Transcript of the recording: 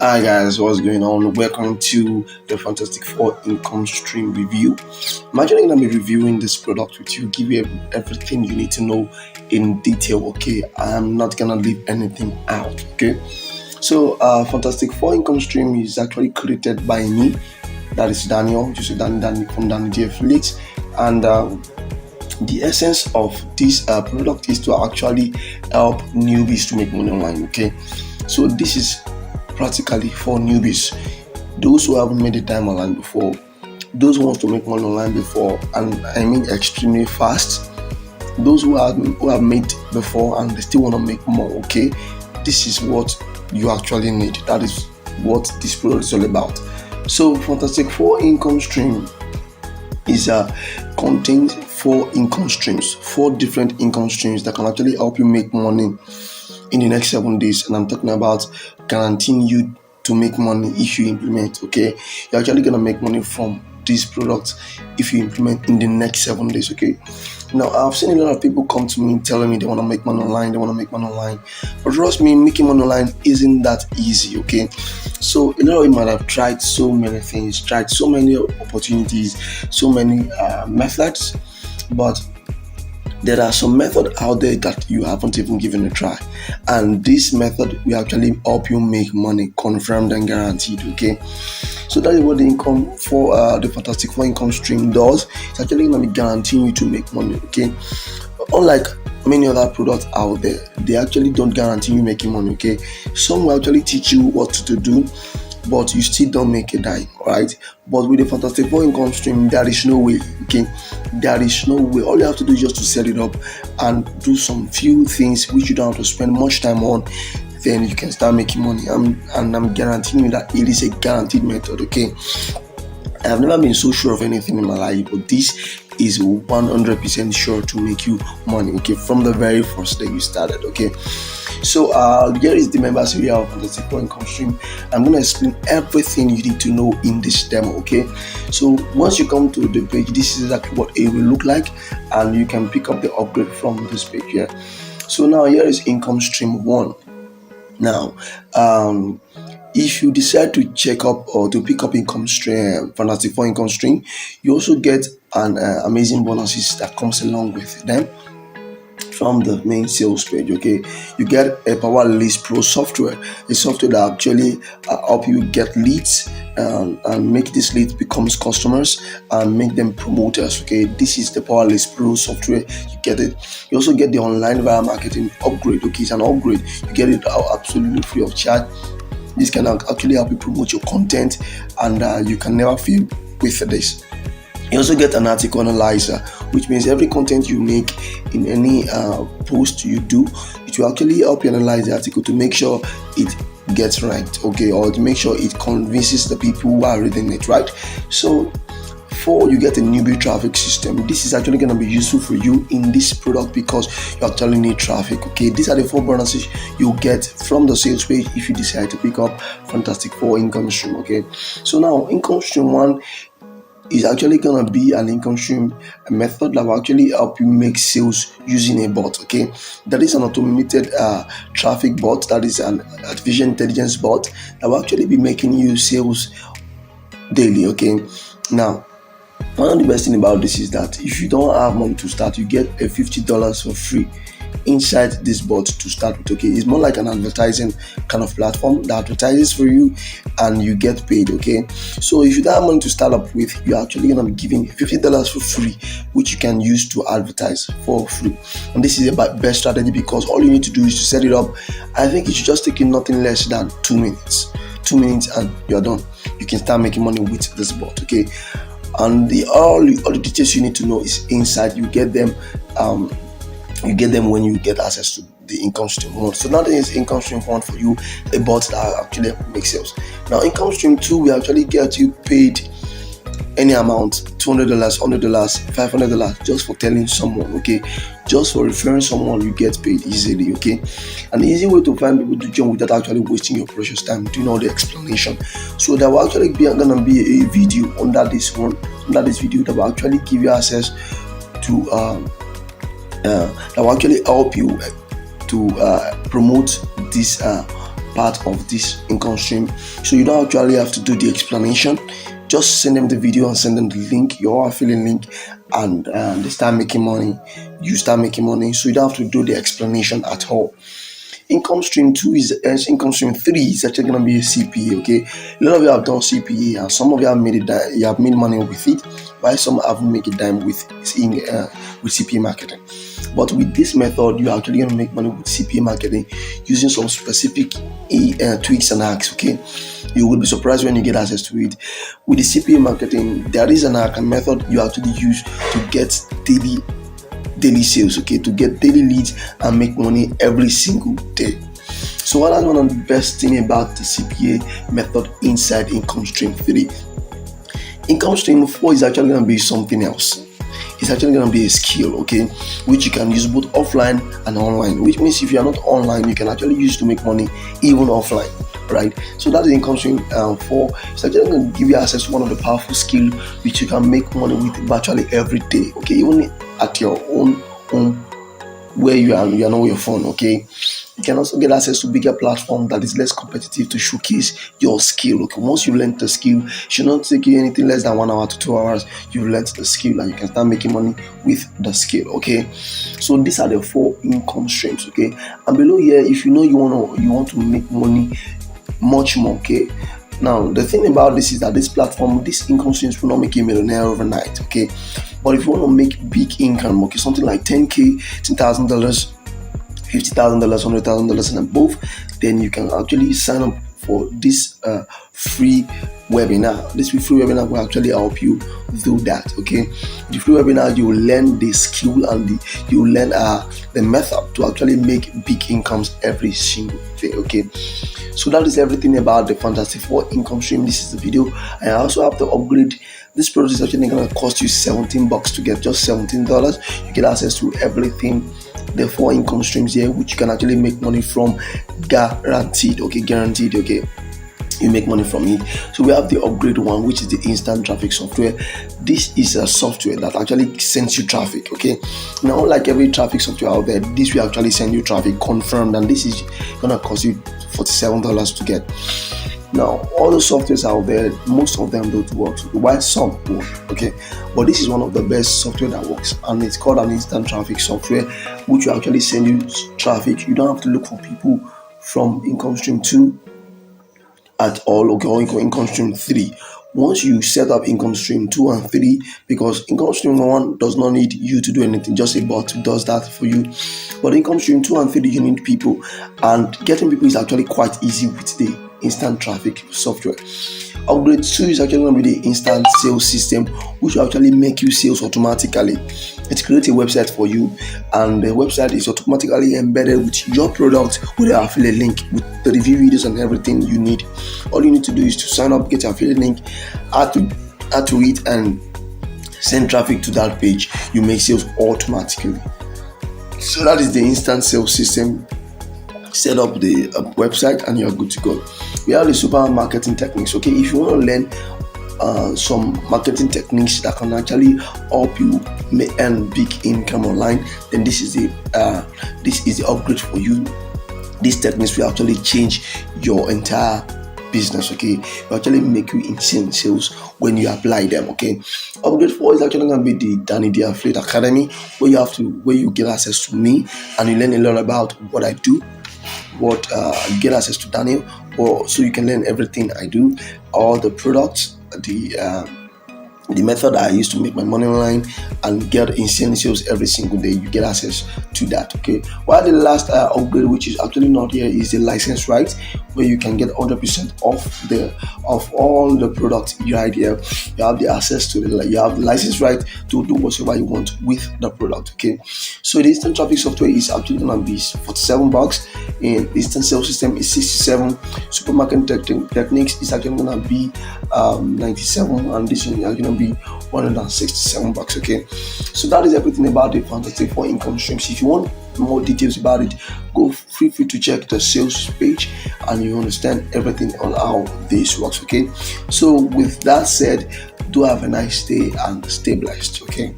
Hi guys, what's going on? Welcome to the Fantastic Four Income Stream Review. I'm actually going to be reviewing this product with you, give you everything you need to know in detail. Okay, I'm not gonna leave anything out. Okay, so Fantastic Four Income Stream is actually created by me. That is Daniel, just Danny from Danny J Affiliates, and the essence of this product is to actually help newbies to make money online. Okay, so this is practically for newbies, those who haven't made a dime online before, those who want to make money online before, and I mean extremely fast, those who have made before and they still want to make more. Okay, this is what you actually need. That is what this product is all about. So Fantastic Four Income Stream is contains four income streams, four different income streams that can actually help you make money in the next 7 days. And I'm talking about guaranteeing you to make money if you implement. Okay, you're actually gonna make money from this product if you implement in the next 7 days. Okay, now I've seen a lot of people come to me telling me they want to make money online, but trust me, making money online isn't that easy. Okay, so a lot of you might have tried so many things, tried so many opportunities, so many methods, but there are some methods out there that you haven't even given a try, and this method will actually help you make money, confirmed and guaranteed. Okay, so that is what the income for the Fantastic Four Income Stream does. It's actually going to be guaranteeing you to make money. Okay, unlike many other products out there, they actually don't guarantee you making money. Okay, some will actually teach you what to do, but you still don't make a dime, right? But with the Fantastic Four Income Stream, there is no way. Okay, there is no way. All you have to do is just to set it up and do some few things which you don't have to spend much time on. Then you can start making money. And I'm guaranteeing you that it is a guaranteed method. Okay, I have never been so sure of anything in my life, but this is 100% sure to make you money. Okay, from the very first day you started. Okay, so here is the members area of Fantastic Four Income Stream. I'm going to explain everything you need to know in this demo. Okay, so once you come to the page, this is exactly what it will look like, and you can pick up the upgrade from this page here. So now here is Income Stream 1. Now if you decide to check up or to pick up income stream, Fantastic Four Income Stream, you also get an amazing bonuses that comes along with them from the main sales page. Okay, you get a Power List Pro software, a software that actually help you get leads and make these leads becomes customers and make them promoters. Okay, this is the Power List Pro software. You get it. You also get the online via marketing upgrade. Okay, it's an upgrade. You get it absolutely free of charge. This can actually help you promote your content, and you can never fail with this. You also get an article analyzer, which means every content you make in any post you do, it will actually help you analyze the article to make sure it gets ranked, okay, or to make sure it convinces the people who are reading it, right? So you get a newbie traffic system. This is actually going to be useful for you in this product because you actually need traffic. Okay, these are the four bonuses you get from the sales page if you decide to pick up Fantastic Four Income Stream. Okay, so now Income Stream 1 is actually going to be an income stream method that will actually help you make sales using a bot. Okay, that is an automated traffic bot, that is an artificial intelligence bot that will actually be making you sales daily. Okay, now one of the best thing about this is that if you don't have money to start, you get a $50 for free inside this bot to start with. Okay, it's more like an advertising kind of platform that advertises for you and you get paid. Okay, so if you don't have money to start up with, you're actually going to be giving $50 for free, which you can use to advertise for free. And this is a best strategy because all you need to do is to set it up. I think it should just take you nothing less than 2 minutes and you're done. You can start making money with this bot. Okay, and all the details you need to know is inside. You get them when you get access to the Income Stream 1. So now there is Income Stream 1 for you, a bot that actually makes sales. Now Income Stream 2 will actually get you paid any amount, $200, $100, $500, just for telling someone. Okay, just for referring someone, you get paid easily. Okay, an easy way to find people to join without actually wasting your precious time doing all the explanation. So there will actually be gonna be a video under this video that will actually give you access to that will actually help you to promote this part of this income stream. So you don't actually have to do the explanation. Just send them the video and send them the link, your affiliate link, and they start making money. You start making money, so you don't have to do the explanation at all. Income stream 2 is income stream 3 is actually going to be a CPA. Okay, a lot of you have done CPA, and some of you have made it. You have made money with it, while some haven't made it dime with CPA marketing. But with this method, you're actually going to make money with CPA marketing using some specific tweaks and hacks. Okay, you will be surprised when you get access to it. With the CPA marketing, there is an hack and method you actually use to get daily sales, okay, to get daily leads and make money every single day. So that's one of the best thing about the CPA method inside income stream 3. Income stream 4 is actually going to be something else. It's actually going to be a skill, okay, which you can use both offline and online, which means if you are not online, you can actually use to make money even offline, right? So that is income stream 4. It's actually going to give you access to one of the powerful skills which you can make money with virtually every day, okay, even at your own home where you are not your phone, okay. You can also get access to bigger platform that is less competitive to showcase your skill. Okay, once you learn the skill, it should not take you anything less than 1 hour to 2 hours. You've learned the skill and you can start making money with the skill. Okay, so these are the 4 income streams. Okay, and below here, if you know you want to make money much more. Okay, now the thing about this is that this platform, this income streams will not make you a millionaire overnight. Okay, but if you want to make big income, okay, something like $10,000, $10,000, $50,000, $100,000 and above, then you can actually sign up for this free webinar. This free webinar will actually help you do that. Okay, the free webinar, you will learn the skill and you will learn the method to actually make big incomes every single day. Okay, so that is everything about the Fantastic 4 income stream. This is the video. I also have to upgrade. This product is actually going to cost you $17 to get, just $17. You get access to everything, the 4 income streams here, which you can actually make money from, guaranteed. Okay, guaranteed. Okay, you make money from it. So we have the upgrade one, which is the instant traffic software. This is a software that actually sends you traffic. Okay, now like every traffic software out there, this will actually send you traffic confirmed, and this is gonna cost you $47 to get. Now, all the softwares out there, most of them don't work, while some work, okay? But this is one of the best software that works, and it's called an instant traffic software, which will actually send you traffic. You don't have to look for people from income stream 2 at all, okay, or income stream 3. Once you set up income stream 2 and 3, because income stream 1 does not need you to do anything, just a bot does that for you. But income stream 2 and 3, you need people, and getting people is actually quite easy with the instant traffic software. Upgrade 2 is actually going to be the instant sales system, which will actually make you sales automatically. It creates a website for you, and the website is automatically embedded with your product with an affiliate link, with the review videos and everything you need. All you need to do is to sign up, get your affiliate link, add to it, and send traffic to that page. You make sales automatically. So that is the instant sales system. Set up the website and you're good to go. We have the super marketing techniques. Okay, if you want to learn some marketing techniques that can actually help you earn big income online, then this is the upgrade for you. These techniques will actually change your entire business. Okay, will actually make you insane sales when you apply them. Okay, upgrade 4 is actually going to be the Danny the Affiliate Academy, where you get access to me and you learn a lot about what I do. You get access to Daniel, or so you can learn everything I do, all the products, the method I use to make my money online, and get insane sales every single day. You get access to that. Okay, while the last upgrade, which is actually not here, is the license right, where you can get 100% of all the products you have here. You have the access to you have the license right to do whatever you want with the product. Okay, so the instant traffic software is actually gonna be $47, and the instant sales system is $67. Supermarket techniques is actually gonna be $97, and this one is gonna be $167. Okay, so that is everything about the Fantastic 4 income streams. If you want more details about it, feel free to check the sales page and you understand everything on how this works. Okay, so with that said, do have a nice day and stay blessed. Okay.